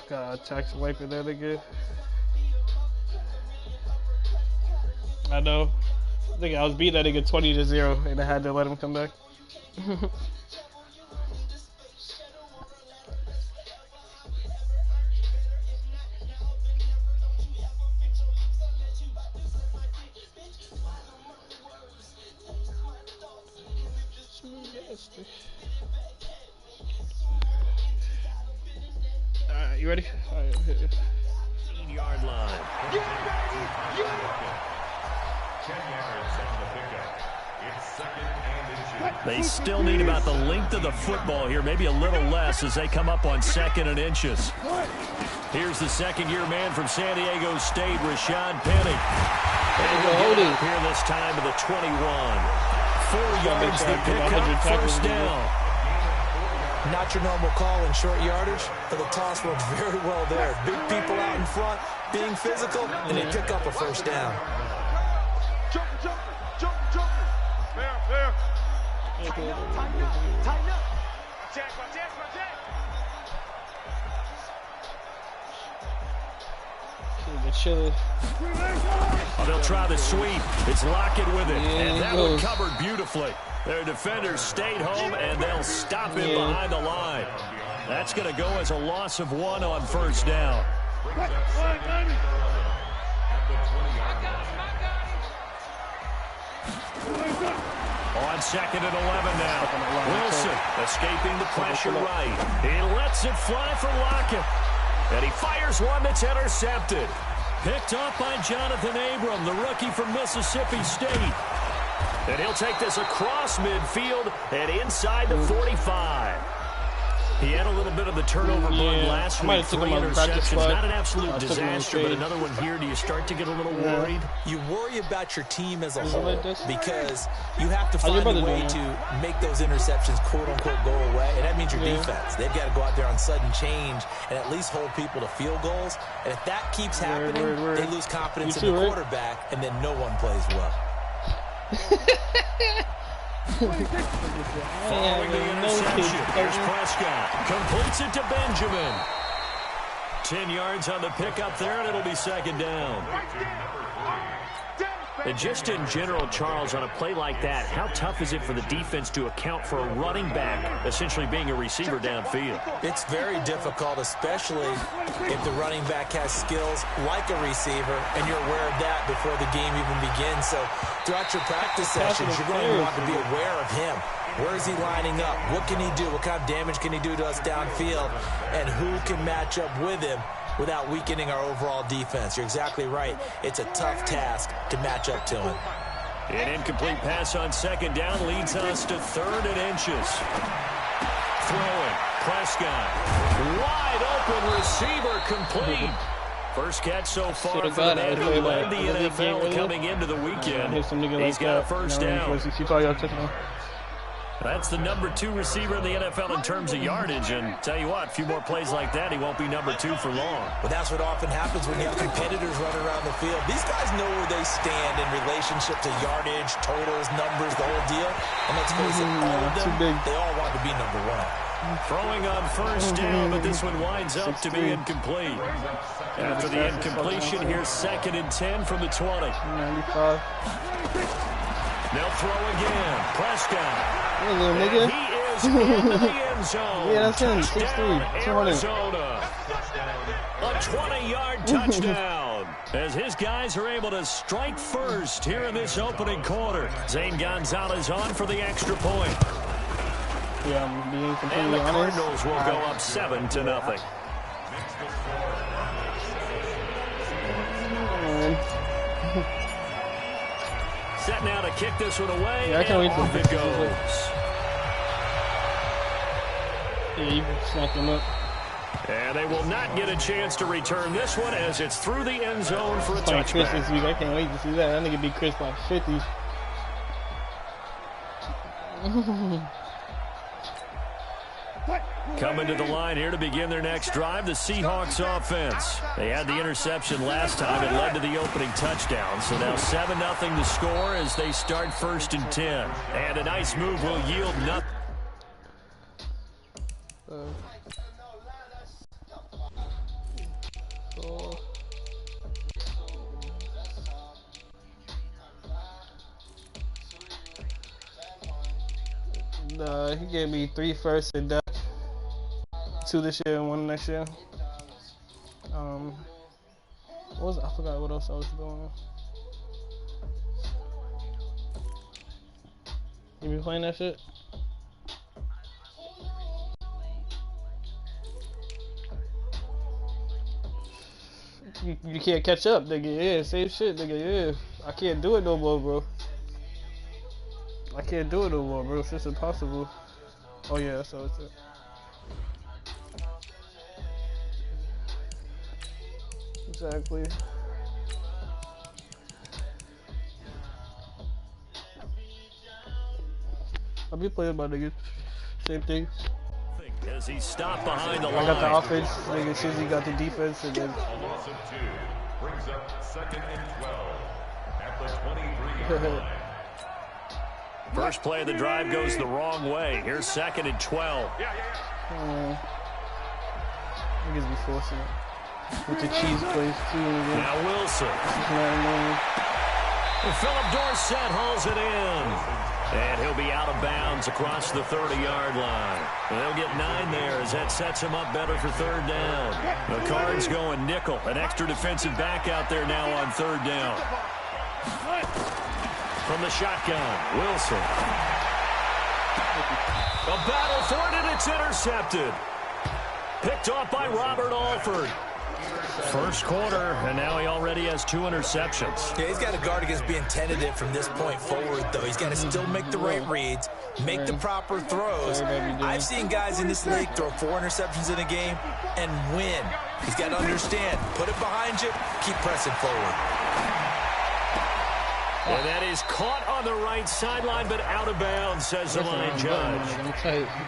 God, tax wiping that again. I know. I think I was beating that nigga 20-0 and I had to let him come back. Alright, you ready? Alright, hit it. 8-yard line. 10 yards on the pickup. It's 2nd and inches. They still need about the length of the football here, maybe a little less as they come up on 2nd and inches. Here's the second-year man from San Diego State, Rashad Penny. And he'll here this time to the 21. 4 yards the pickup, first down. Not your normal call in short yardage, but the toss worked very well there. Big people out in front, being physical, and they pick up a first down. Jump. Fair. Tighten up. Jack. They'll try the sweep. It's Lockett with it, and that one covered beautifully. Their defenders stayed home, and they'll stop him behind the line. That's going to go as a loss of 1 on first down. On 2nd and 11 now. Wilson escaping the pressure right. He lets it fly for Lockett. And he fires one that's intercepted. Picked off by Jonathan Abram, the rookie from Mississippi State. And he'll take this across midfield and inside the 45. He had a little bit of the turnover bug last week. 3 interceptions. Not an absolute disaster, but another one here. Do you start to get a little worried? You worry about your team as a whole because you have to find a way to make those interceptions, quote-unquote, go away. And that means your defense. They've got to go out there on sudden change and at least hold people to field goals. And if that keeps happening, they lose confidence in the quarterback, and then no one plays well. Following the interception, here's Prescott. Completes it to Benjamin. 10 yards on the pickup there, and it'll be 2nd down. And just in general, Charles, on a play like that, how tough is it for the defense to account for a running back essentially being a receiver downfield? It's very difficult, especially if the running back has skills like a receiver, and you're aware of that before the game even begins. So throughout your practice sessions, you're going to want to be aware of him. Where is he lining up? What can he do? What kind of damage can he do to us downfield? And who can match up with him without weakening our overall defense? You're exactly right. It's a tough task to match up to him. An incomplete pass on 2nd down leads us to 3rd and inches. Throwing. Prescott. Wide open receiver complete. First catch so far for the man who led the NFL coming into the weekend. He's got a first down. That's the number 2 receiver in the NFL in terms of yardage, and tell you what, a few more plays like that, he won't be number 2 for long. But that's what often happens when you have competitors running around the field. These guys know where they stand in relationship to yardage, totals, numbers, the whole deal. And let's face it, all of them, they all want to be number 1. Throwing on first down, but this one winds up to be incomplete. After the incompletion, here's 2nd and 10 from the 20. 95. They'll throw again. Prescott. Hey, little nigga. He is into the end zone. Yeah, that's him. 6'3", 200. Arizona. A 20-yard touchdown. As his guys are able to strike first here in this opening quarter. Zane Gonzalez on for the extra point. Yeah, I'm being completely and the honest. Cardinals will go up 7-0. Set now to kick this one away. Yeah, I can't wait to off it goes. Yeah, you can snap him up. And they will not get a chance to return this one as it's through the end zone for a touchback. Chris this week. I can't wait to see that. That nigga beat Chris by 50. Coming to the line here to begin their next drive, the Seahawks offense. They had the interception last time. It led to the opening touchdown. So now 7-0 the score as they start 1st and 10. And a nice move will yield nothing. He gave me 3 firsts and that. 2 this year and 1 next year. I forgot what else I was doing. You been playing that shit? You can't catch up, nigga. Yeah, same shit, nigga. Yeah, I can't do it no more, bro. I can't do it no more, bro. It's just impossible. Oh yeah, that's all it's it. Exactly. I'll be playing my niggas. Same thing. As he stopped behind the line. I got the offense, nigga. Shizzy got the defense, and then. A loss of 2 brings up 2nd and 12 at the 23-yard line. First play of the drive goes the wrong way. Here's 2nd and 12. Niggas be forcing it. With the cheese plays, too. Nigga. Now Wilson. And Philip Dorsett hauls it in. And he'll be out of bounds across the 30-yard line. And they'll get 9 there as that sets him up better for 3rd down. The Cards going nickel. An extra defensive back out there now on 3rd down. From the shotgun, Wilson. A battle for it, and it's intercepted. Picked off by Robert Alford. First quarter, and now he already has 2 interceptions. Yeah, he's got to guard against being tentative from this point forward, though. He's got to still make the right reads, make the proper throws. I've seen guys in this league throw 4 interceptions in a game and win. He's got to understand, put it behind you, keep pressing forward. And that is caught on the right sideline, but out of bounds, says the line judge.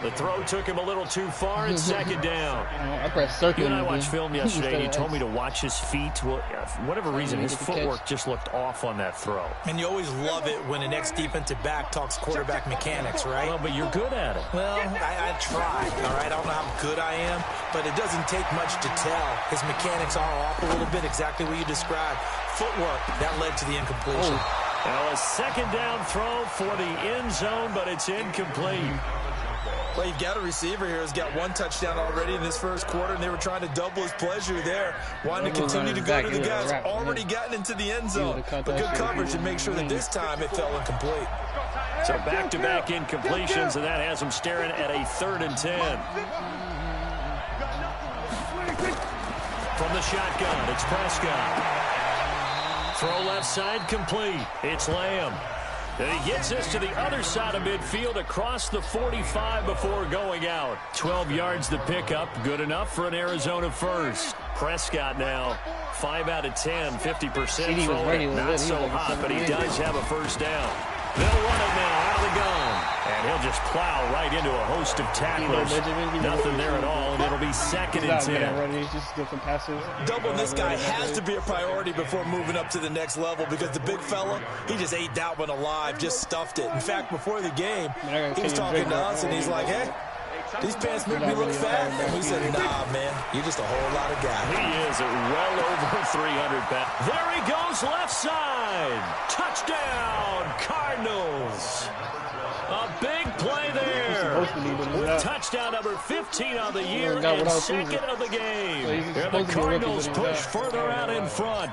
The throw took him a little too far, and 2nd down. I pressed circle. You and I watched film yesterday, and you told me to watch his feet. Well, for whatever reason, his footwork just looked off on that throw. And you always love it when an ex-defensive back talks quarterback mechanics, right? Well, but you're good at it. Well, I try, all right? I don't know how good I am, but it doesn't take much to tell. His mechanics are off a little bit, exactly what you described. Footwork, that led to the incompletion. Well, a 2nd down throw for the end zone, but it's incomplete. Well, you've got a receiver here who's got 1 touchdown already in this first quarter, and they were trying to double his pleasure there, wanting to continue to go to the guys already gotten into the end zone. But good coverage to make sure that this time it fell incomplete. So back-to-back incompletions, and that has them staring at a 3rd and 10. From the shotgun, it's Prescott. Throw left side complete. It's Lamb. And he gets this to the other side of midfield across the 45 before going out. 12 yards the pickup. Good enough for an Arizona first. Prescott now 5 out of 10, 50% throwing. Not so hot, but he does have a first down. They'll run it now out of the gun. And he'll just plow right into a host of tacklers. Nothing there at all, and it'll be 2nd and 10. Doubling this guy has to be a priority before moving up to the next level because the big fella, he just ate that one alive, just stuffed it. In fact, before the game, he was talking to us, and he's like, hey, these pants make me look fat. And we said, nah, man, you're just a whole lot of guy. He is at well over 300 pounds. There he goes, left side. Touchdown, Cardinals. A big play there. With touchdown number 15 on the year and 2nd of the game. And the Cardinals push further out in front.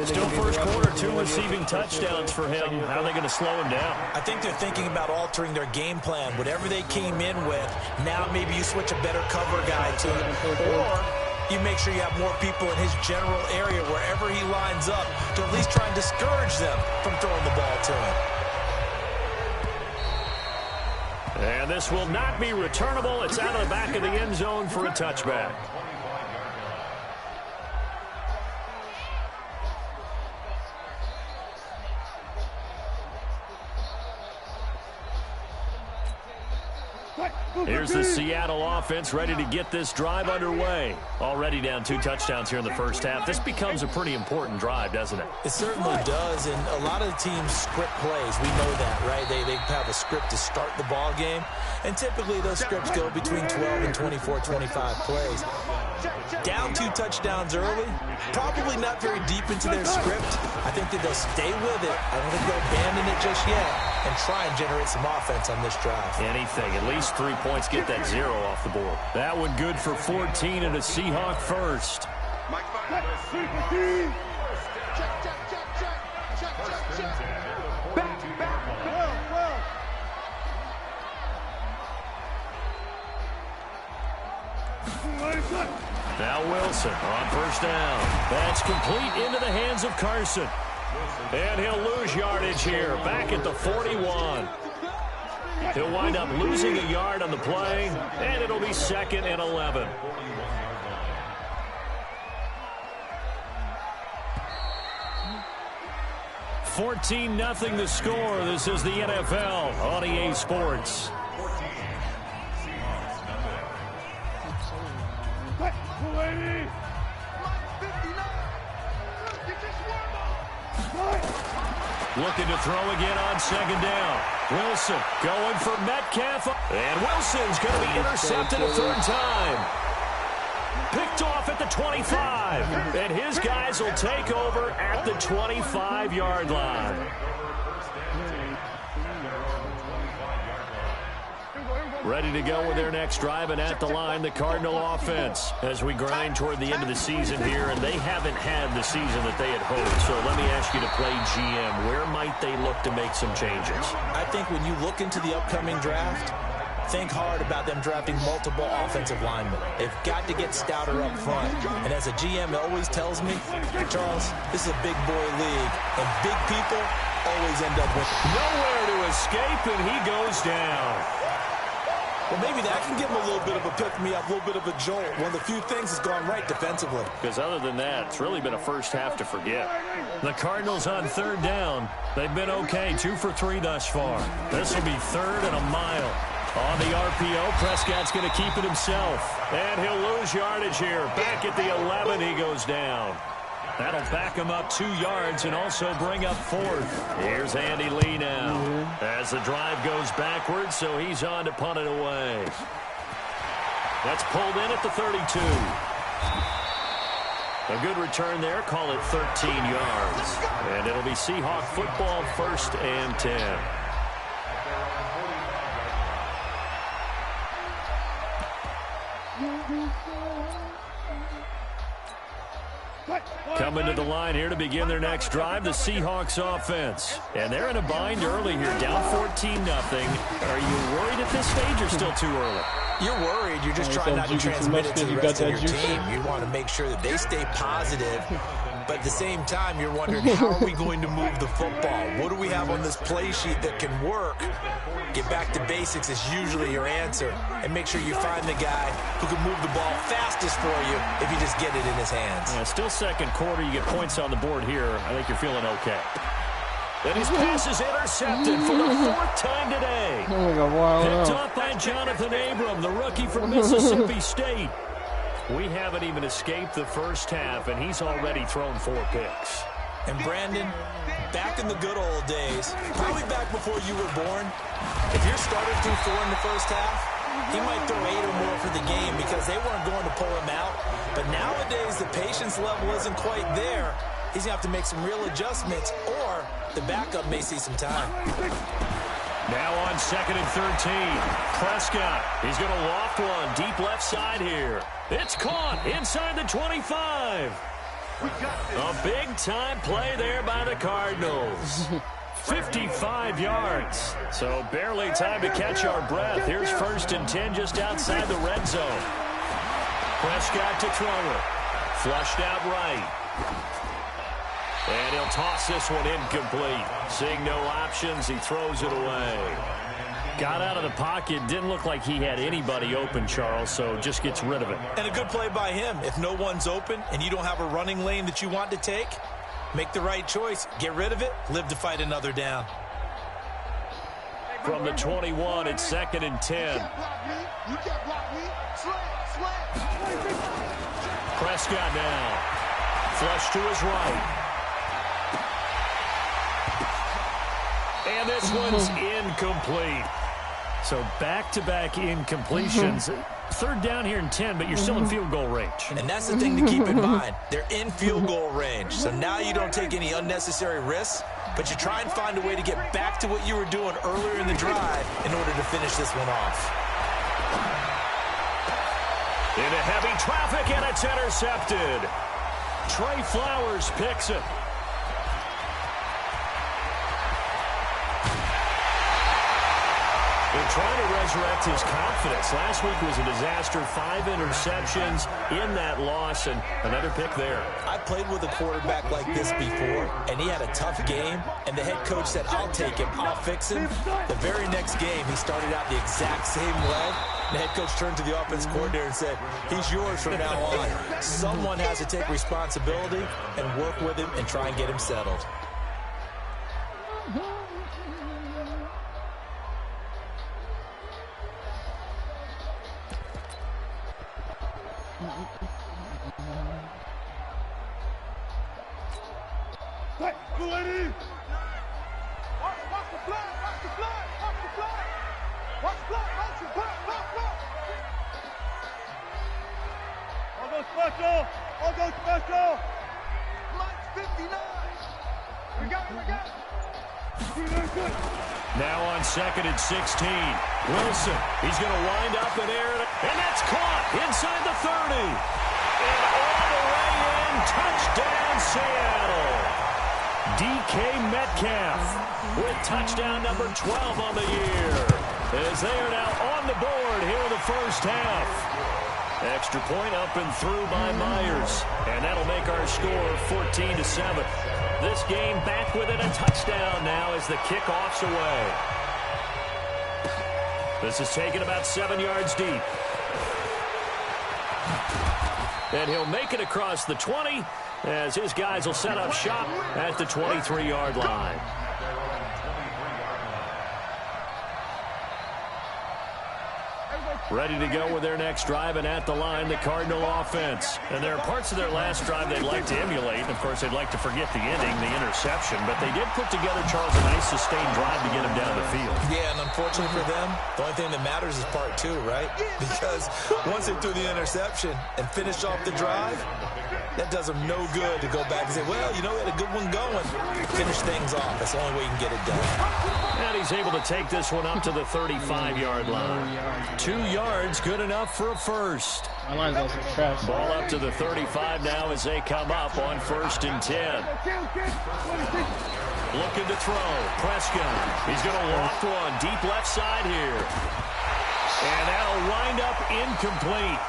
Still first quarter, 2 receiving touchdowns for him. How are they going to slow him down? I think they're thinking about altering their game plan. Whatever they came in with, now maybe you switch a better cover guy to it. Or you make sure you have more people in his general area wherever he lines up to at least try and discourage them from throwing the ball to him. And this will not be returnable. It's out of the back of the end zone for a touchback. What? Here's the Seattle offense ready to get this drive underway. Already down 2 touchdowns here in the first half. This becomes a pretty important drive, doesn't it? It certainly does, and a lot of the teams script plays. We know that, right? They have a script to start the ball game, and typically those scripts go between 12 and 24, 25 plays. Down 2 touchdowns early, probably not very deep into their script. I think that they'll stay with it. I don't think they'll abandon it just yet and try and generate some offense on this drive. Anything, at least 3 points, get that 0 off the board. That one good for 14 and a Seahawk first. Now Wilson on first down. That's complete into the hands of Carson. And he'll lose yardage here, back at the 41. He'll wind up losing a yard on the play, and it'll be 2nd and 11. $14-0 the score. This is the NFL on EA Sports. Looking to throw again on 2nd down. Wilson going for Metcalf. And Wilson's going to be intercepted a 3rd time. Picked off at the 25. And his guys will take over at the 25-yard line. Ready to go with their next drive, and at the line, the Cardinal offense as we grind toward the end of the season here, and they haven't had the season that they had hoped. So let me ask you to play GM. Where might they look to make some changes? I think when you look into the upcoming draft, think hard about them drafting multiple offensive linemen. They've got to get stouter up front. And as a GM always tells me, Charles, this is a big boy league, and big people always end up with nowhere to escape, and he goes down. Well, maybe that can give him a little bit of a pick-me-up, a little bit of a jolt. One of the few things that's gone right defensively. Because other than that, it's really been a first half to forget. The Cardinals on 3rd down. They've been okay, 2 for 3 thus far. This will be 3rd and a mile. On the RPO, Prescott's going to keep it himself. And he'll lose yardage here. Back at the 11, he goes down. That'll back him up 2 yards and also bring up 4th. Here's Andy Lee now as the drive goes backwards, so he's on to punt it away. That's pulled in at the 32. A good return there. Call it 13 yards. And it'll be Seahawk football, 1st and 10. Coming to the line here to begin their next drive, the Seahawks offense. And they're in a bind early here, down 14-0. Are you worried at this stage or still too early? You're worried. You're just trying not to transmit it to the rest of your team. You want to make sure that they stay positive. But at the same time, you're wondering, how are we going to move the football? What do we have on this play sheet that can work? Get back to basics is usually your answer. And make sure you find the guy who can move the ball fastest for you if you just get it in his hands. Yeah, still 2nd quarter. You get points on the board here. I think you're feeling okay. And his pass is intercepted for the 4th time today. Picked up by Jonathan Abram, the rookie from Mississippi State. We haven't even escaped the first half, and he's already thrown 4 picks. And Brandon, back in the good old days, probably back before you were born, if your starter threw 4 in the first half, he might throw 8 or more for the game because they weren't going to pull him out. But nowadays, the patience level isn't quite there. He's going to have to make some real adjustments, or the backup may see some time. Now on 2nd and 13. Prescott, he's going to loft one deep left side here. It's caught inside the 25. A big-time play there by the Cardinals. 55 yards. So barely time to catch our breath. Here's 1st and 10 just outside the red zone. Prescott to throw it. Flushed out right. And he'll toss this one incomplete. Seeing no options, he throws it away. Got out of the pocket. Didn't look like he had anybody open, Charles, so just gets rid of it. And a good play by him. If no one's open and you don't have a running lane that you want to take, make the right choice. Get rid of it. Live to fight another down. from the 21. It's 2nd and 10. Prescott now. Flush to his right. And this one's incomplete. So back-to-back incompletions. 3rd down here and 10, but you're still in field goal range. And that's the thing to keep in mind. They're in field goal range. So now you don't take any unnecessary risks, but you try and find a way to get back to what you were doing earlier in the drive in order to finish this one off. Into heavy traffic, and it's intercepted. Trey Flowers picks it. They're trying to resurrect his confidence. Last week was a disaster. 5 interceptions in that loss, and another pick there. I played with a quarterback like this before, and he had a tough game, and the head coach said, I'll take him, I'll fix him. The very next game, he started out the exact same way. The head coach turned to the offense coordinator and said, he's yours from now on. Someone has to take responsibility and work with him and try and get him settled. Now on 2nd and 16. Wilson, he's going to wind up in air, and that's caught inside the 30. And all the way in, touchdown Seattle. DK Metcalf with touchdown number 12 on the year, as they are now on the board here in the first half. Extra point up and through by Myers, and that'll make our score 14-7. This game back within a touchdown now as the kickoff's away. This is taken about 7 yards deep. And he'll make it across the 20 as his guys will set up shop at the 23-yard line. Ready to go with their next drive, and at the line, the Cardinal offense. And there are parts of their last drive they'd like to emulate. Of course, they'd like to forget the ending, the interception. But they did put together, Charles, a nice sustained drive to get them down the field. Yeah, and unfortunately for them, the only thing that matters is part 2, right? Because once they threw the interception and finished off the drive, that does them no good to go back and say, well, you know, we had a good one going. Finish things off. That's the only way you can get it done. And he's able to take this one up to the 35-yard line. 2 yards, good enough for a first. My line's also trash. Ball up to the 35 now as they come up on 1st and 10. Looking to throw. Prescott. He's going to loft one deep left side here. And that'll wind up incomplete.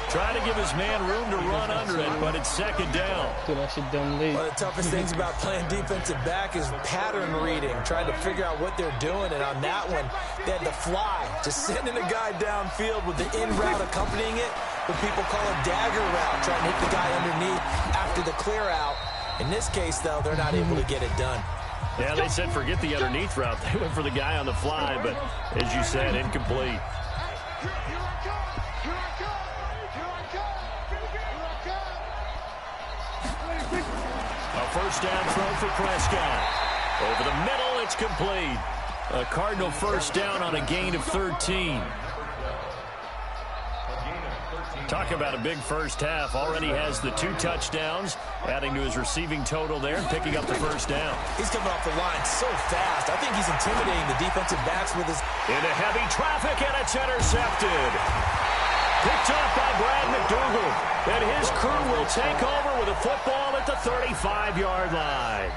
Trying to give his man room to run under it, but it's 2nd down. Dude, that shit dumb late. One of the toughest things about playing defensive back is pattern reading, trying to figure out what they're doing. And on that one, they had to fly, just sending a guy downfield with the in route accompanying it, what people call a dagger route, trying to hit the guy underneath after the clear out. In this case, though, they're not able to get it done. Yeah, they said forget the underneath route. They went for the guy on the fly, but as you said, incomplete. First down throw for Prescott. Over the middle, it's complete. A Cardinal first down on a gain of 13. Talk about a big first half. Already has the 2 touchdowns, adding to his receiving total there and picking up the first down. He's coming off the line so fast. I think he's intimidating the defensive backs with his... Into heavy traffic, and it's intercepted. Picked up by Brad McDougal, and his crew will take over with a football at the 35-yard line.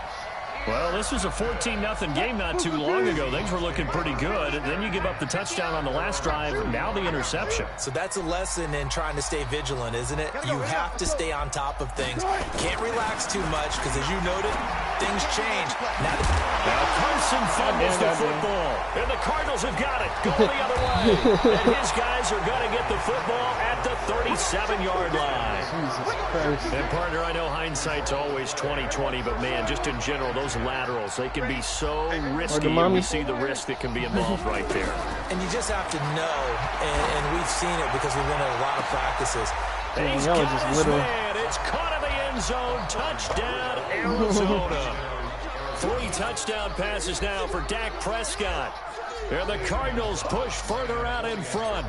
Well, this was a 14-0 game not too long ago. Things were looking pretty good. Then you give up the touchdown on the last drive, now the interception. So that's a lesson in trying to stay vigilant, isn't it? You have to stay on top of things. Can't relax too much because, as you noted, things change. Now Carson fumbles the football, and the Cardinals have got it. Going the other way. And his guys are going to get the football at the 37-yard line. Jesus Christ. And, partner, I know hindsight's always 20/20, but, man, just in general, those laterals, they can be so risky, and we see the risk that can be involved right there. And you just have to know, and we've seen it because we've been at a lot of practices. He's got his man. It's caught in the end zone. Touchdown, Arizona. 3 touchdown passes now for Dak Prescott. And the Cardinals push further out in front.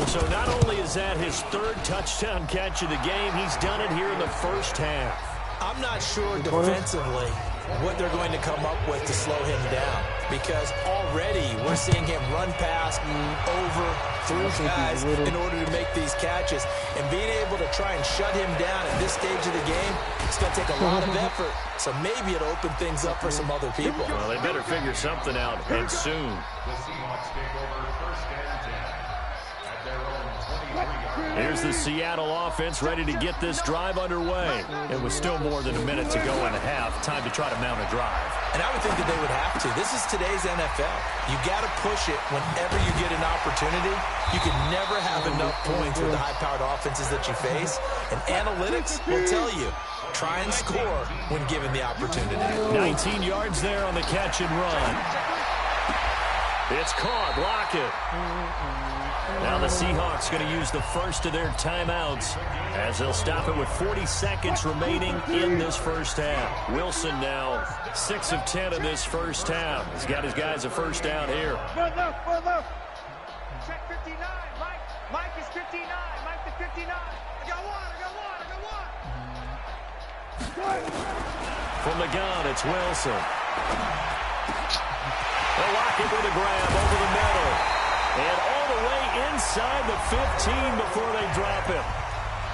So not only is that his 3rd touchdown catch of the game, he's done it here in the first half. I'm not sure defensively what they're going to come up with to slow him down, because already we're seeing him run past, over, through guys in order to make these catches. And being able to try and shut him down at this stage of the game, it's going to take a lot of effort. So maybe it'll open things up for some other people. Well, they better figure something out, and soon. The Seahawks take over 1st and 10 at their own 23-yard. Here's the Seattle offense ready to get this drive underway. It was still more than a minute to go in the half. Time to try to mount a drive. And I would think that they would have to. This is today's NFL. You got to push it whenever you get an opportunity. You can never have enough points with the high-powered offenses that you face. And analytics will tell you, try and score when given the opportunity. 19 yards there on the catch and run. It's caught. Block it. Now the Seahawks going to use the first of their timeouts as they'll stop it with 40 seconds remaining in this first half. Wilson now 6 of 10 in this first half. He's got his guys a first down here. Check 59. Mike is 59. Mike the 59. I got one. From the gun, it's Wilson. They'll lock it with a grab over the middle. And all the way inside the 15 before they drop him.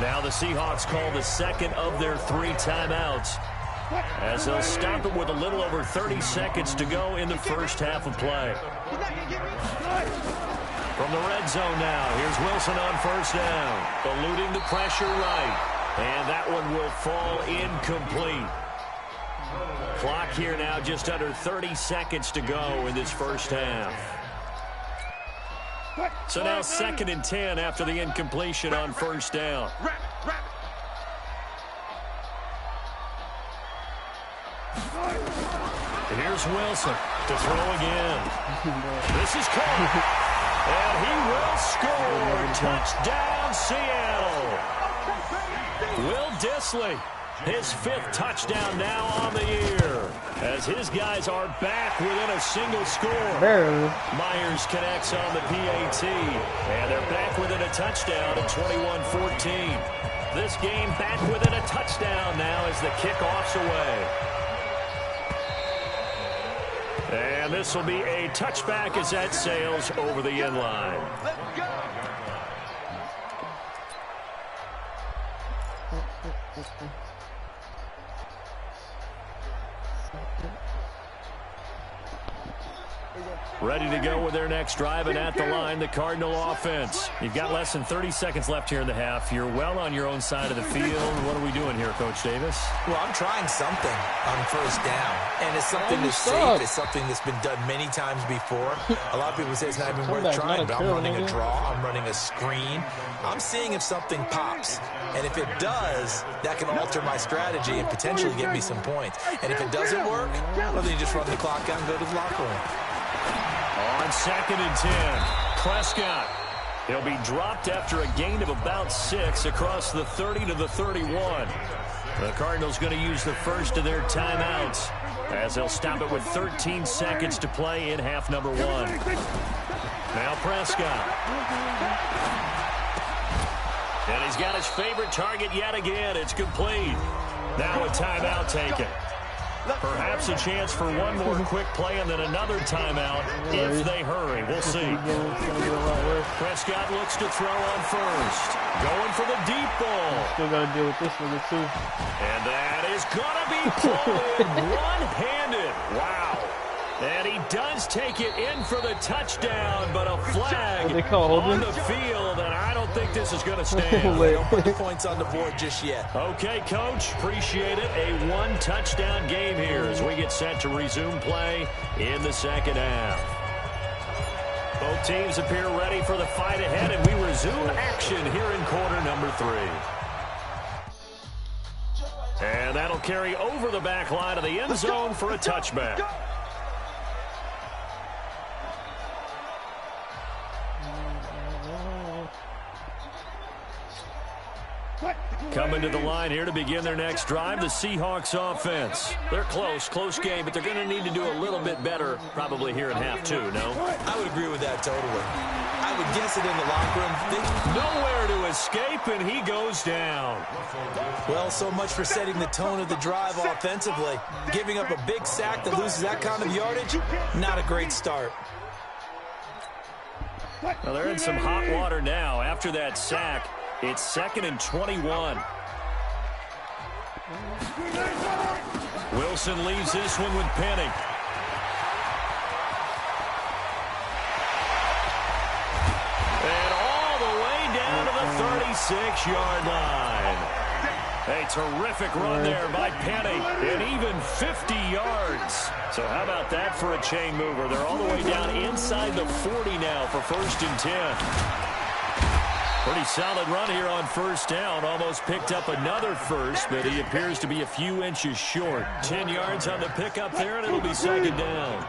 Now the Seahawks call the second of their 3 timeouts as they'll stop it with a little over 30 seconds to go in the first half of play. From the red zone now, here's Wilson on first down, eluding the pressure right. And that one will fall incomplete. Clock here now, just under 30 seconds to go in this first half. So now 2nd and 10 after the incompletion on first down. Here's Wilson to throw again. This is caught. And he will score. Touchdown, Seattle. Will Dissly, his 5th touchdown now on the year, as his guys are back within a single score. Barely. Myers connects on the PAT, and they're back within a touchdown at 21-14. This game back within a touchdown now as the kickoff's away. And this will be a touchback as that sails over the end line. Ready to go with their next drive, and at the line, the Cardinal offense. You've got less than 30 seconds left here in the half. You're well on your own side of the field. What are we doing here, Coach Davis? Well, I'm trying something on first down, and it's something that's safe. It's something that's been done many times before. A lot of people say it's not even worth trying, but I'm running a draw. I'm running a screen. I'm seeing if something pops, and if it does, that can alter my strategy and potentially get me some points. And if it doesn't work, well, then you just run the clock out and go to the locker room. On 2nd and 10, Prescott. He'll be dropped after a gain of about 6 across the 30 to the 31. The Cardinals going to use the first of their timeouts as they'll stop it with 13 seconds to play in half number 1. Now Prescott. And he's got his favorite target yet again. It's complete. Now a timeout taken. Perhaps a chance for one more quick play and then another timeout if they hurry. We'll see. Prescott looks to throw on first. Going for the deep ball. Still got to deal with this one, too. And that is going to be pulled in one-handed. Wow. And he does take it in for the touchdown, but a flag on the field, and I don't think this is going to stand. Don't put the points on the board just yet. Okay, Coach, appreciate it. A one-touchdown game here as we get set to resume play in the second half. Both teams appear ready for the fight ahead, and we resume action here in quarter number 3. And that'll carry over the back line of the end zone for a touchback. Coming to the line here to begin their next drive, the Seahawks offense. They're close game, but they're going to need to do a little bit better probably here in half 2, no? I would agree with that totally. I would guess it in the locker room. Nowhere to escape, and he goes down. Well, so much for setting the tone of the drive offensively. Giving up a big sack that loses that kind of yardage, not a great start. Well, they're in some hot water now after that sack. It's 2nd and 21. Wilson leaves this one with Penny. And all the way down to the 36-yard line. A terrific run there by Penny, and even 50 yards. So how about that for a chain mover? They're all the way down inside the 40 now for 1st and 10. Pretty solid run here on first down. Almost picked up another first, but he appears to be a few inches short. 10 yards on the pickup there, and it'll be 2nd down.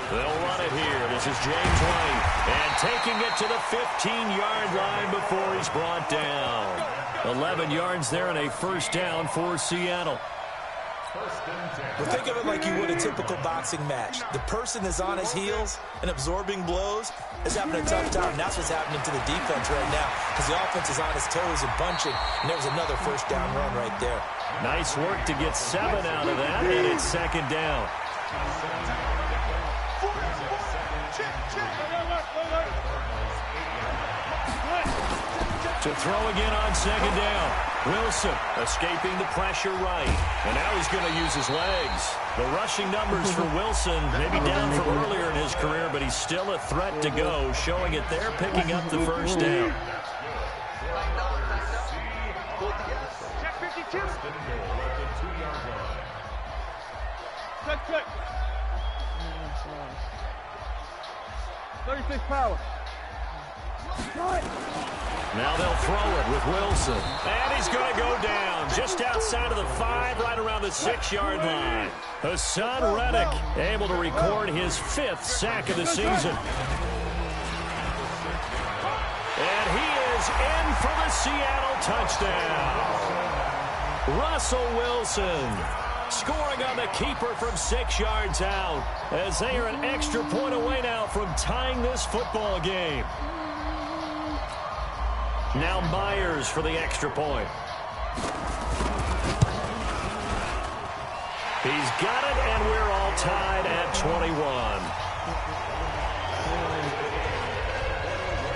They'll run it here. This is James White. And taking it to the 15-yard line before he's brought down. 11 yards there and a 1st down for Seattle. Well, think of it like you would a typical boxing match. The person is on his heels and absorbing blows is having a tough time. And that's what's happening to the defense right now because the offense is on his toes and bunching. And there was another 1st down run right there. Nice work to get 7 out of that, and it's 2nd down. To throw again on 2nd down. Wilson escaping the pressure right. And now he's going to use his legs. The rushing numbers for Wilson maybe down from earlier in his career, but he's still a threat to go, showing it there, picking up the 1st down. Check. 36 power. Now they'll throw it with Wilson. And he's going to go down just outside of the 5, right around the 6-yard line. Hassan Reddick able to record his 5th sack of the season. And he is in for the Seattle touchdown. Russell Wilson scoring on the keeper from 6 yards out as they are an extra point away now from tying this football game. Now Myers for the extra point. He's got it, and we're all tied at 21.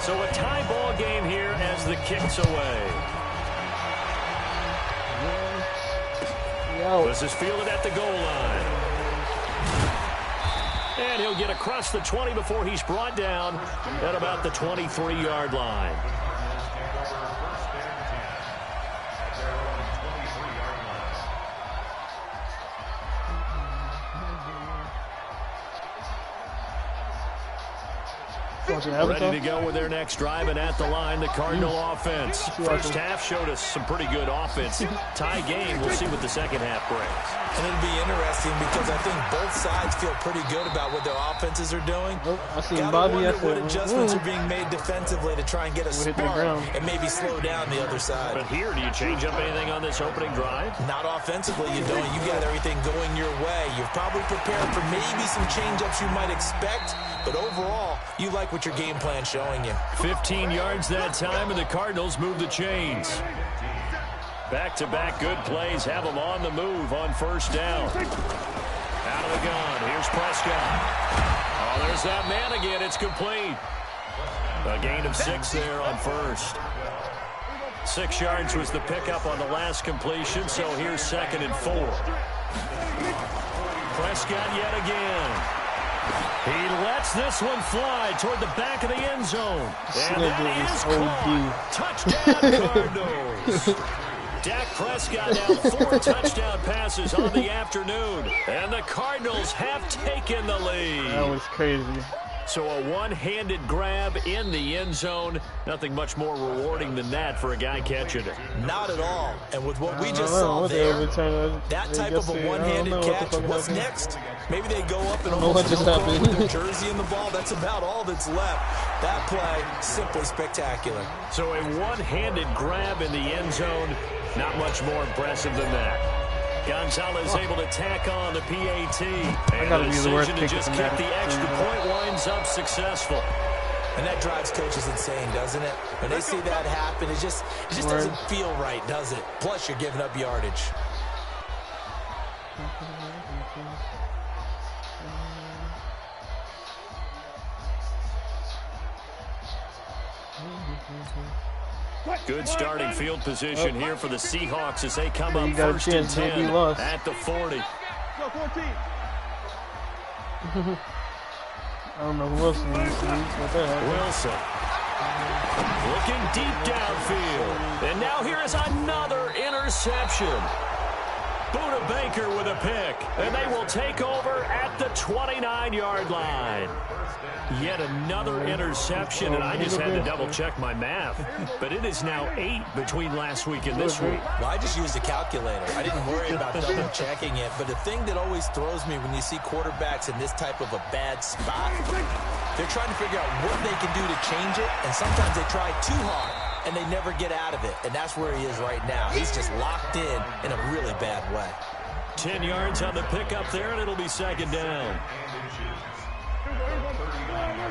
So a tie ball game here as the kick's away. This is fielded at the goal line. And he'll get across the 20 before he's brought down at about the 23-yard line. Ready to go with their next drive, and at the line, the Cardinal offense. First half showed us some pretty good offense. Tie game, we'll see what the second half brings. And it'll be interesting because I think both sides feel pretty good about what their offenses are doing. Gotta wonder what adjustments are being made defensively to try and get a spark and maybe slow down the other side. But here, do you change up anything on this opening drive? Not offensively, you don't. You got everything going your way. You've probably prepared for maybe some change-ups you might expect, but overall, you like what your game plan's showing you. 15 yards that time, and the Cardinals move the chains. Back-to-back good plays have them on the move on first down. Out of the gun. Here's Prescott. Oh, there's that man again. It's complete. A gain of 6 there on first. 6 yards was the pickup on the last completion, so here's 2nd and 4. Prescott yet again. He lets this one fly toward the back of the end zone. And that is caught. Touchdown, Cardinals. Dak Prescott now 4 touchdown passes on the afternoon. And the Cardinals have taken the lead. That was crazy. So a one-handed grab in the end zone. Nothing much more rewarding than that for a guy catching it. Not at all. And with what we just saw there, that type of a one-handed catch, what's next? Maybe they go up and almost with their jersey in the ball. That's about all that's left. That play, simply spectacular. So a one-handed grab in the end zone. Not much more impressive than that. Gonzalez able to tack on the PAT. And the decision to just kick the extra point winds up successful. And that drives coaches insane, doesn't it? When they see that happen, it just doesn't feel right, does it? Plus, you're giving up yardage. Good starting field position here for the Seahawks as they come up 1st and 10 at the 40. I don't know who else needs to Wilson looking deep downfield. And now here is another interception. Buda Baker with a pick. And they will take over at the 29-yard line. Yet another interception, and I just had to double-check my math. But it is now 8 between last week and this week. Well, I just used a calculator. I didn't worry about double-checking it. But the thing that always throws me when you see quarterbacks in this type of a bad spot, they're trying to figure out what they can do to change it, and sometimes they try too hard, and they never get out of it. And that's where he is right now. He's just locked in a really bad way. 10 yards on the pickup there, and it'll be 2nd down.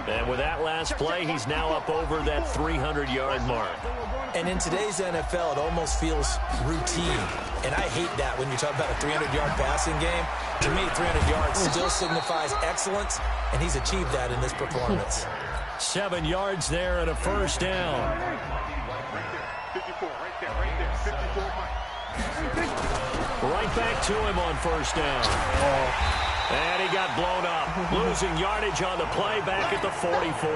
And with that last play, he's now up over that 300-yard mark. And in today's NFL, it almost feels routine. And I hate that when you talk about a 300-yard passing game. To me, 300 yards still signifies excellence, and he's achieved that in this performance. 7 yards there and a 1st down. 54, right there, 54, Mike. Right back to him on 1st down. And he got blown up, losing yardage on the play back at the 44.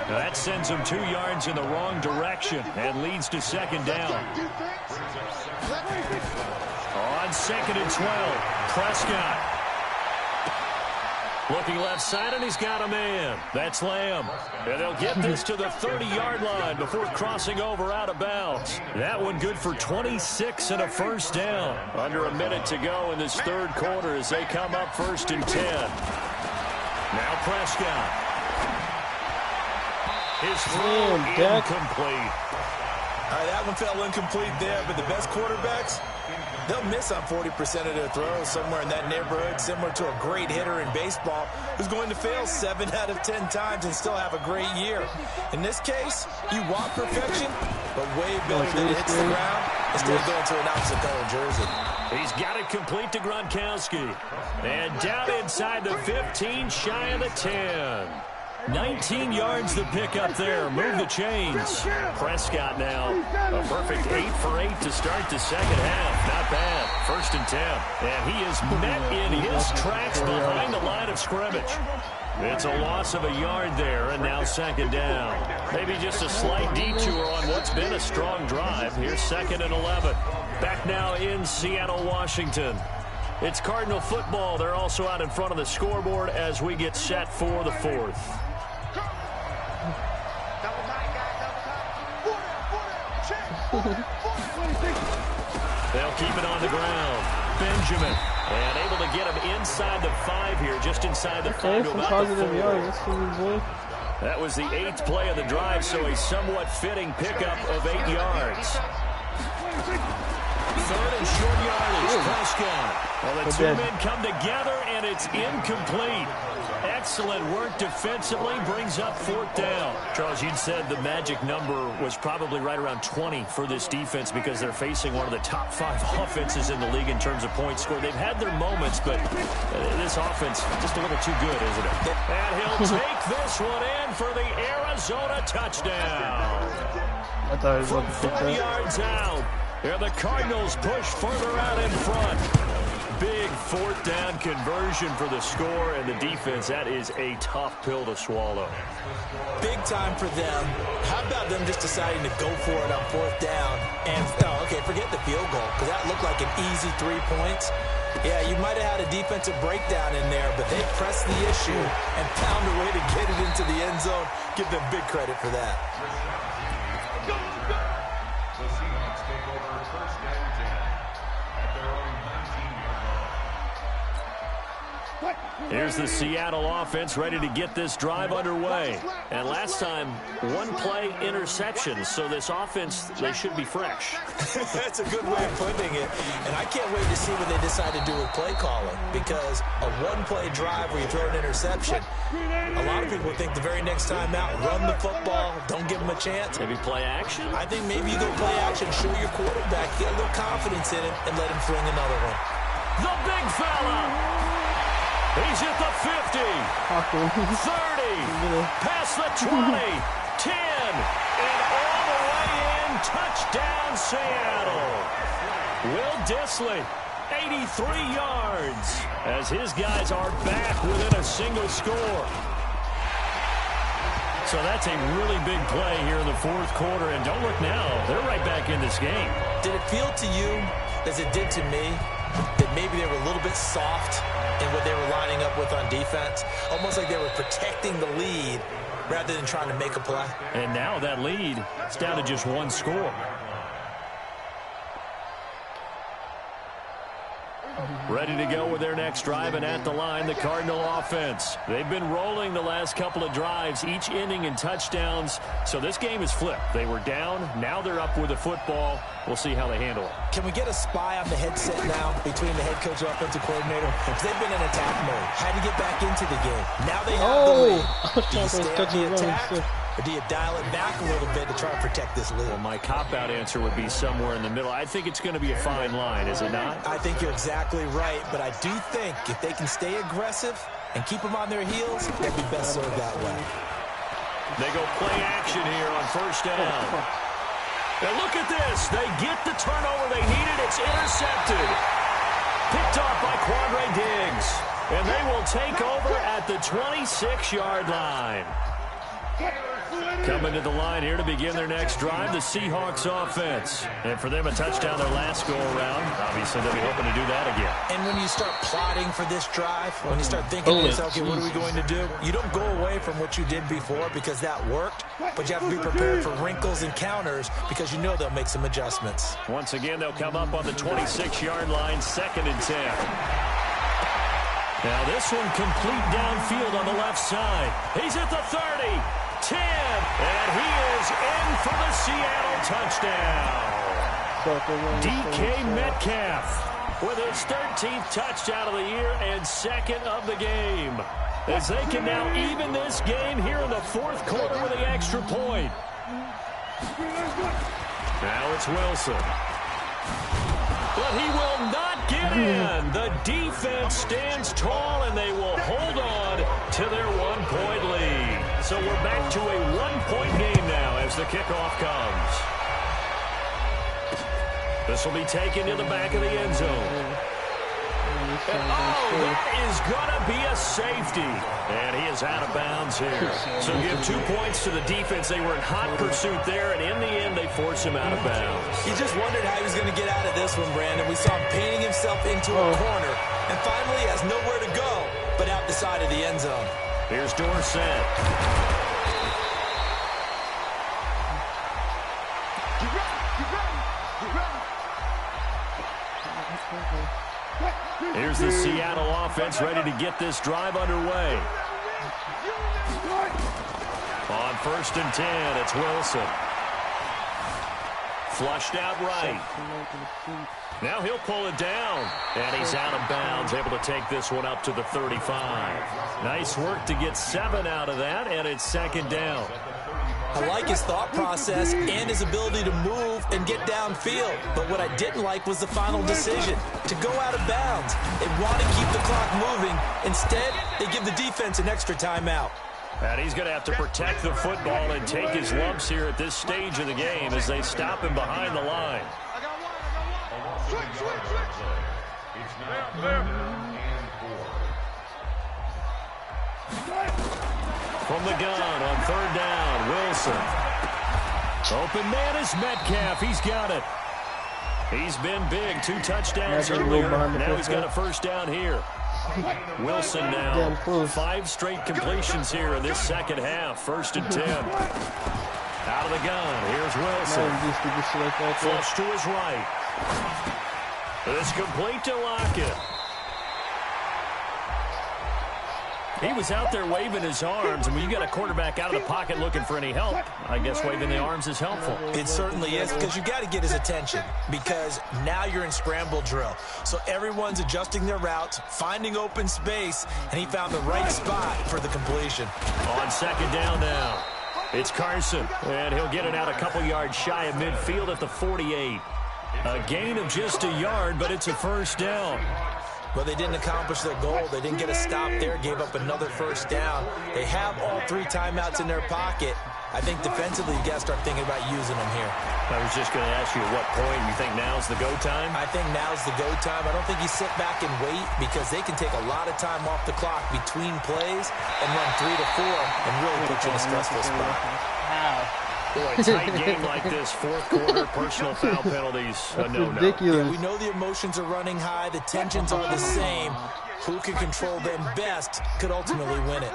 That sends him 2 yards in the wrong direction and leads to 2nd down. On 2nd and 12, Prescott. Looking left side, and he's got a man. That's Lamb. And they'll get this to the 30-yard line before crossing over out of bounds. That one good for 26 and a 1st down. Under a minute to go in this 3rd quarter as they come up 1st and 10. Now Prescott. His throw incomplete. All right, that one fell incomplete there, but the best quarterbacks, they'll miss on 40% of their throws somewhere in that neighborhood, similar to a great hitter in baseball who's going to fail 7 out of 10 times and still have a great year. In this case, you want perfection, but way better than it hits the ground instead of going to an opposite color jersey. He's got it complete to Gronkowski. And down inside the 15, shy of the 10. 19 yards the pick up there. Move the chains. Prescott now a perfect 8 for 8 to start the 2nd half. Not bad. 1st and 10. And he is met in his tracks behind the line of scrimmage. It's a loss of a yard there, and now 2nd down. Maybe just a slight detour on what's been a strong drive. Here's 2nd and 11. Back now in Seattle, Washington. It's Cardinal football. They're also out in front of the scoreboard as we get set for the 4th. They'll keep it on the ground. Benjamin. And able to get him inside the 5 here, just inside the 5 to about the 4. That was the 8th play of the drive, so a somewhat fitting pickup of 8 yards. 3rd and short yardage. Prescott. Well, the 2 men come together, and it's incomplete. Excellent work defensively, brings up 4th down. Charles, you said the magic number was probably right around 20 for this defense because they're facing one of the top 5 offenses in the league in terms of points scored. They've had their moments, but this offense just a little too good, isn't it? And he'll take this one in for the Arizona touchdown. I thought he was From going to 5 yards out, and the Cardinals push further out in front. Big 4th down conversion for the score, and the defense, that is a tough pill to swallow. Big time for them. How about them just deciding to go for it on 4th down? And, okay, forget the field goal, because that looked like an easy 3 points. Yeah, you might have had a defensive breakdown in there, but they pressed the issue and found a way to get it into the end zone. Give them big credit for that. The Seahawks take over first down 10 at their own 19-yard line. Here's the Seattle offense ready to get this drive underway. And last time, 1-play interception, so this offense, they should be fresh. That's a good way of putting it. And I can't wait to see what they decide to do with play calling, because a 1-play drive where you throw an interception, a lot of people think the very next time out, run the football, don't give them a chance. Maybe play action? I think maybe you go play action, show your quarterback, get a little confidence in him, and let him fling another one. The big fella! He's at the 50, 30, past the 20, 10, and all the way in, touchdown Seattle. Will Dissly, 83 yards, as his guys are back within a single score. So that's a really big play here in the 4th quarter, and don't look now, they're right back in this game. Did it feel to you, as it did to me, that maybe they were a little bit soft in what they were lining up with on defense? Almost like they were protecting the lead rather than trying to make a play. And now that lead is down to just 1 score. Ready to go with their next drive, and at the line, the Cardinal offense. They've been rolling the last couple of drives, each ending in touchdowns. So this game is flipped. They were down. Now they're up with the football. We'll see how they handle it. Can we get a spy on the headset now between the head coach and offensive coordinator? Because they've been in attack mode. Had to get back into the game. Now they have the lead. Do you stay on the attack, or do you dial it back a little bit to try and protect this lead? Well, my cop-out answer would be somewhere in the middle. I think it's going to be a fine line, is it not? I think you're exactly right, but I do think if they can stay aggressive and keep them on their heels, they'll be best served that way. They go play action here on 1st down. And look at this. They get the turnover they needed. It's intercepted. Picked off by Quandre Diggs. And they will take over at the 26-yard line. Coming to the line here to begin their next drive, the Seahawks offense. And for them, a touchdown their last go-around. Obviously, they'll be hoping to do that again. And when you start plotting for this drive, when you start thinking to yourself, okay, what are we going to do? You don't go away from what you did before because that worked, but you have to be prepared for wrinkles and counters because you know they'll make some adjustments. Once again, they'll come up on the 26-yard line, 2nd and 10. Now this one complete downfield on the left side. He's at the 30, 10, and he is in for the Seattle touchdown. DK Metcalf with his 13th touchdown of the year and 2nd of the game. As they can now even this game here in the 4th quarter with the extra point. Now it's Wilson. But he will not get in. The defense stands tall, and they will hold on to their 1-point lead. So we're back to a 1-point game now as the kickoff comes. This will be taken to the back of the end zone. That is going to be a safety. And he is out of bounds here. So give 2 points to the defense. They were in hot pursuit there, and in the end, they forced him out of bounds. You just wondered how he was going to get out of this one, Brandon. We saw him painting himself into a corner, and finally he has nowhere to go but out the side of the end zone. Here's Dorsett. Here's the Seattle offense ready to get this drive underway. On 1st and 10, it's Wilson. Flushed out right. Now he'll pull it down. And he's out of bounds, able to take this one up to the 35. Nice work to get 7 out of that, and it's second down. I like his thought process and his ability to move and get downfield. But what I didn't like was the final decision, to go out of bounds. They want to keep the clock moving. Instead, they give the defense an extra timeout. And he's going to have to protect the football and take his lumps here at this stage of the game as they stop him behind the line. From the gun on third down, Wilson. Open man is Metcalf. He's got it. He's been big. 2 touchdowns earlier. Now he's got a first down here. Wilson now. 5 straight completions here in this second half. 1st and 10. Out of the gun. Here's Wilson. Flush to his right. It's complete to Lockett. He was out there waving his arms, and when you got a quarterback out of the pocket looking for any help, I guess waving the arms is helpful. It certainly is, because you got to get his attention, because now you're in scramble drill. So everyone's adjusting their routes, finding open space, and he found the right spot for the completion. On second down now, it's Carson, and he'll get it out a couple yards shy of midfield at the 48. A gain of just a yard, but it's a first down. Well, they didn't accomplish their goal. They didn't get a stop there, gave up another first down. They have all 3 timeouts in their pocket. I think defensively, you got to start thinking about using them here. I was just going to ask you at what point you think now's the go time? I think now's the go time. I don't think you sit back and wait, because they can take a lot of time off the clock between plays and run 3 to 4 and really put you in a stressful spot. Boy, a tight game like this, 4th quarter, personal foul penalties, no. Ridiculous. Yeah, we know the emotions are running high. The tensions are the same. Who can control them best could ultimately win it.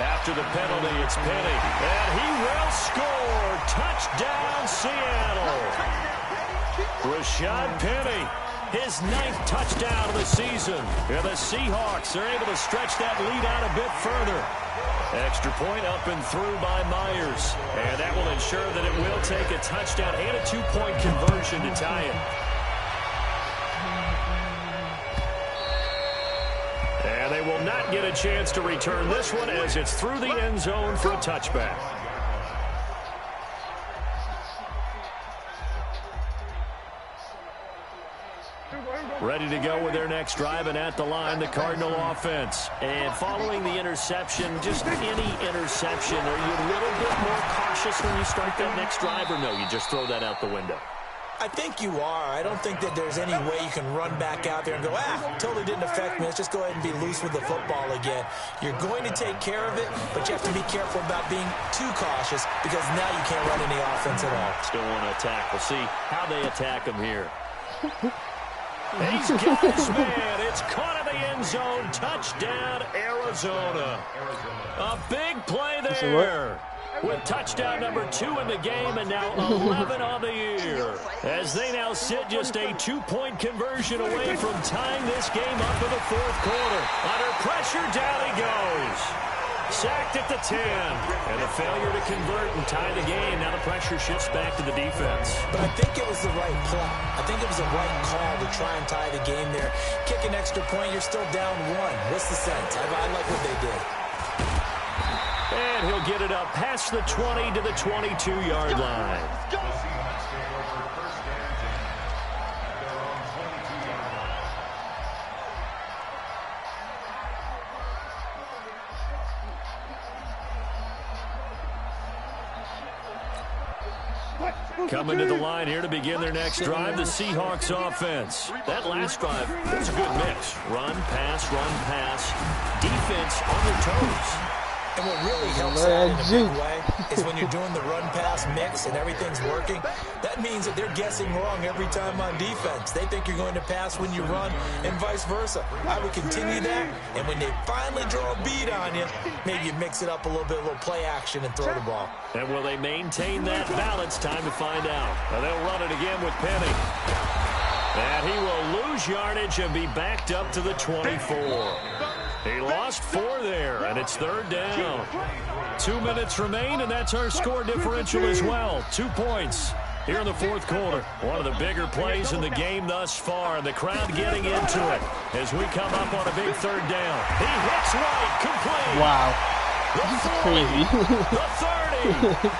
After the penalty, it's Penny. And he will score. Touchdown, Seattle. Rashad Penny. His 9th touchdown of the season. And the Seahawks are able to stretch that lead out a bit further. Extra point up and through by Myers. And that will ensure that it will take a touchdown and a 2-point conversion to tie it. And they will not get a chance to return this one as it's through the end zone for a touchback. Ready to go with their next drive, and at the line, the Cardinal offense. And following the interception, just any interception, are you a little bit more cautious when you start that next drive, or no, you just throw that out the window? I think you are. I don't think that there's any way you can run back out there and go, totally didn't affect me. Let's just go ahead and be loose with the football again. You're going to take care of it, but you have to be careful about being too cautious, because now you can't run any offense at all. Still want to attack. We'll see how they attack him here. He's got his man. It's caught in the end zone. Touchdown, Arizona. A big play there. With touchdown number 2 in the game, and now 11 on the year. As they now sit just a 2-point conversion away from tying this game up in the 4th quarter. Under pressure, down he goes. Sacked at the 10. And a failure to convert and tie the game. Now the pressure shifts back to the defense. But I think it was the right play. I think it was the right call to try and tie the game there. Kick an extra point, you're still down 1. What's the sense? I like what they did. And he'll get it up past the 20 to the 22-yard line. Coming to the line here to begin their next drive, the Seahawks offense. That last drive was a good mix. Run, pass, defense on their toes. And what really helps out in a big way is when you're doing the run-pass mix and everything's working, that means that they're guessing wrong every time on defense. They think you're going to pass when you run and vice versa. I would continue that, and when they finally draw a beat on you, maybe you mix it up a little bit, a little play action, and throw the ball. And will they maintain that balance? Time to find out. Now they'll run it again with Penny. And he will lose yardage and be backed up to the 24. He lost 4 there, and it's 3rd down. 2 minutes remain, and that's our score differential as well. 2 points here in the 4th quarter. One of the bigger plays in the game thus far, and the crowd getting into it as we come up on a big 3rd down. He hits right, complete. Wow. The 40, Crazy. the 30,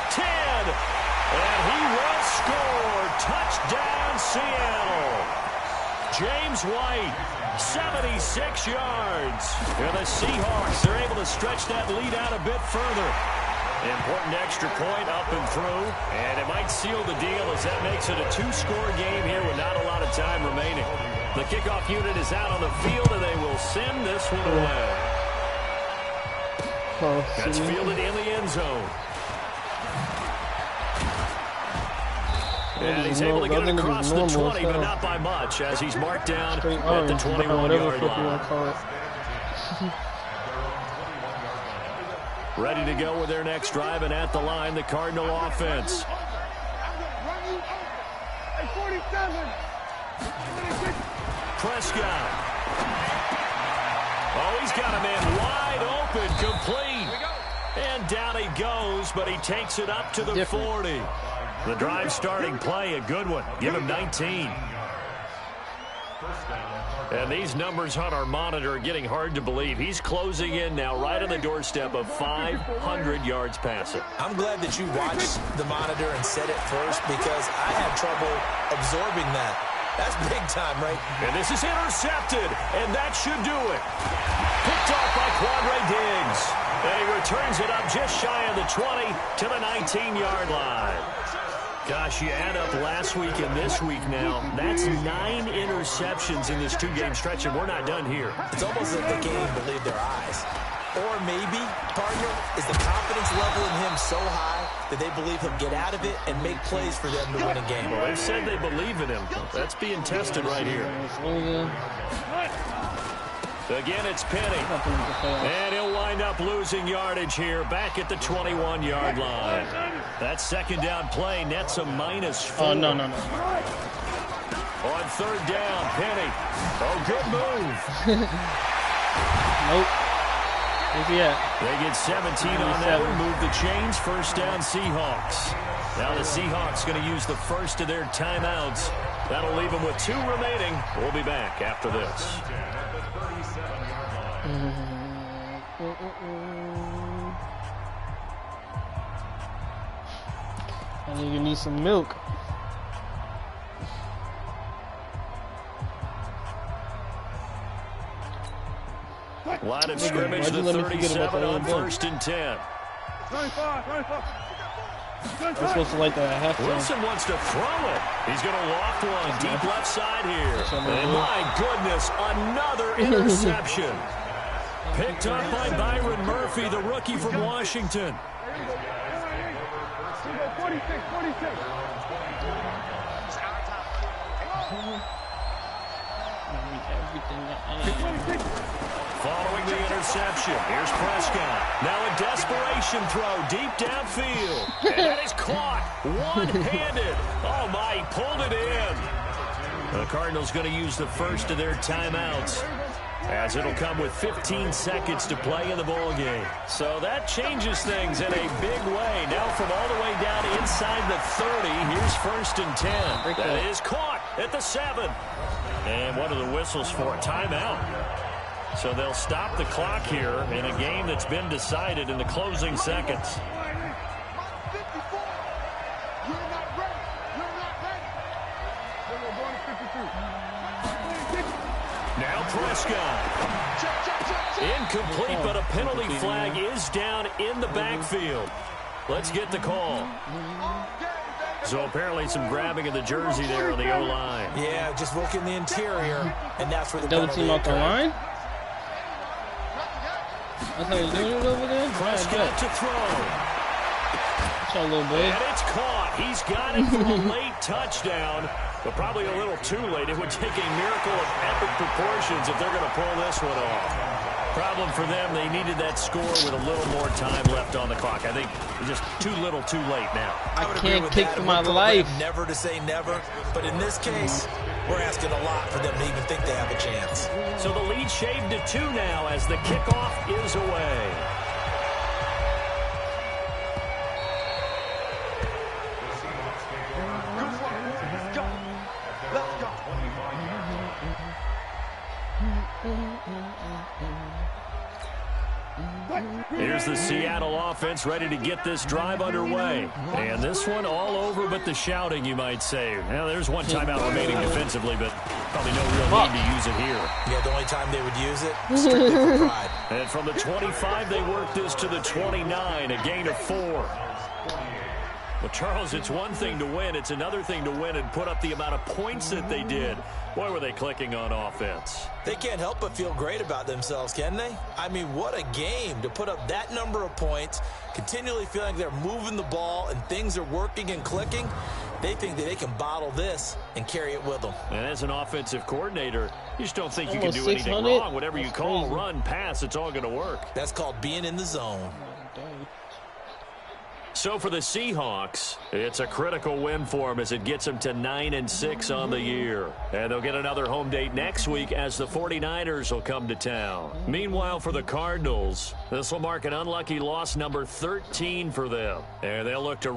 10, and he will score. Touchdown, Seattle. James White, 76 yards. And the Seahawks are able to stretch that lead out a bit further. Important extra point up and through, and it might seal the deal as that makes it a 2-score game here with not a lot of time remaining. The kickoff unit is out on the field, and they will send this one away. That's fielded in the end zone. And he's able to get it across the 20, but not by much, as he's marked down at the 21-yard line. Ready to go with their next drive, and at the line, the Cardinal offense. Prescott. Oh, he's got a man wide open, complete. And down he goes, but he takes it up to the 40. The drive starting play, a good one. Give him 19. And these numbers on our monitor are getting hard to believe. He's closing in now right on the doorstep of 500 yards passing. I'm glad that you watched the monitor and said it first because I had trouble absorbing that. That's big time, right? And this is intercepted, and that should do it. Picked off by Quandre Diggs. And he returns it up just shy of the 20 to the 19-yard line. Gosh, you add up last week and this week now. That's 9 interceptions in this 2-game stretch, and we're not done here. It's almost like they can't even believe their eyes. Or maybe, partner, is the confidence level in him so high that they believe he'll get out of it and make plays for them to win a game. Well, they said they believe in him. That's being tested right here. Again, it's Penny. And he'll wind up losing yardage here back at the 21-yard line. That second down play nets a -4. Oh, no. On 3rd down, Penny. Oh, good move. Nope. Where's he at? They get 17 on that one. Move the chains. 1st down, Seahawks. Now the Seahawks going to use the first of their timeouts. That'll leave them with 2 remaining. We'll be back after this. I think you need some milk. Line of scrimmage, the 37 on 1st and 10. We're supposed to like that at halftime. Wilson wants to throw it. He's going to loft one deep left side here. And my goodness, another interception. Picked up by Byron Murphy, the rookie from Washington. Following the interception, here's Prescott. Now a desperation throw deep downfield. And that is caught one-handed. Oh, my, he pulled it in. The Cardinals going to use the first of their timeouts, as it'll come with 15 seconds to play in the ballgame. So that changes things in a big way. Now from all the way down inside the 30, here's 1st and 10. That is caught at the 7. And what are the whistles for? Timeout. So they'll stop the clock here in a game that's been decided in the closing seconds. Now Prescott. Incomplete, but a penalty flag is down in the backfield. Let's get the call. So apparently some grabbing of the jersey there on the O-line. Yeah, just working the interior, and that's where the Double penalty team off the occurred. line? That's how he's doing it over there? Prescott to throw. What's up, little boy? And it's caught. He's got it for a late touchdown, but probably a little too late. It would take a miracle of epic proportions if they're going to pull this one off. Problem for them, they needed that score with a little more time left on the clock. I think just too little too late now. I can't kick for my life. Never to say never, but in this case, We're asking a lot for them to even think they have a chance. So the lead shaved to 2 now as the kickoff is away. Here's the Seattle offense ready to get this drive underway. And this one all over but the shouting, you might say. Now, there's one timeout remaining defensively, but probably no real need to use it here. Yeah, the only time they would use it, strictly for pride. And from the 25, they work this to the 29, a gain of 4. Well, Charles, it's one thing to win. It's another thing to win and put up the amount of points that they did. Boy, were they clicking on offense. They can't help but feel great about themselves, can they? I mean, what a game to put up that number of points, continually feeling they're moving the ball and things are working and clicking. They think that they can bottle this and carry it with them. And as an offensive coordinator, you just don't think you can do anything wrong. Whatever you call, run, pass, it's all going to work. That's called being in the zone. So for the Seahawks, it's a critical win for them as it gets them to 9-6 on the year. And they'll get another home date next week as the 49ers will come to town. Meanwhile, for the Cardinals, this will mark an unlucky loss number 13 for them. And they'll look to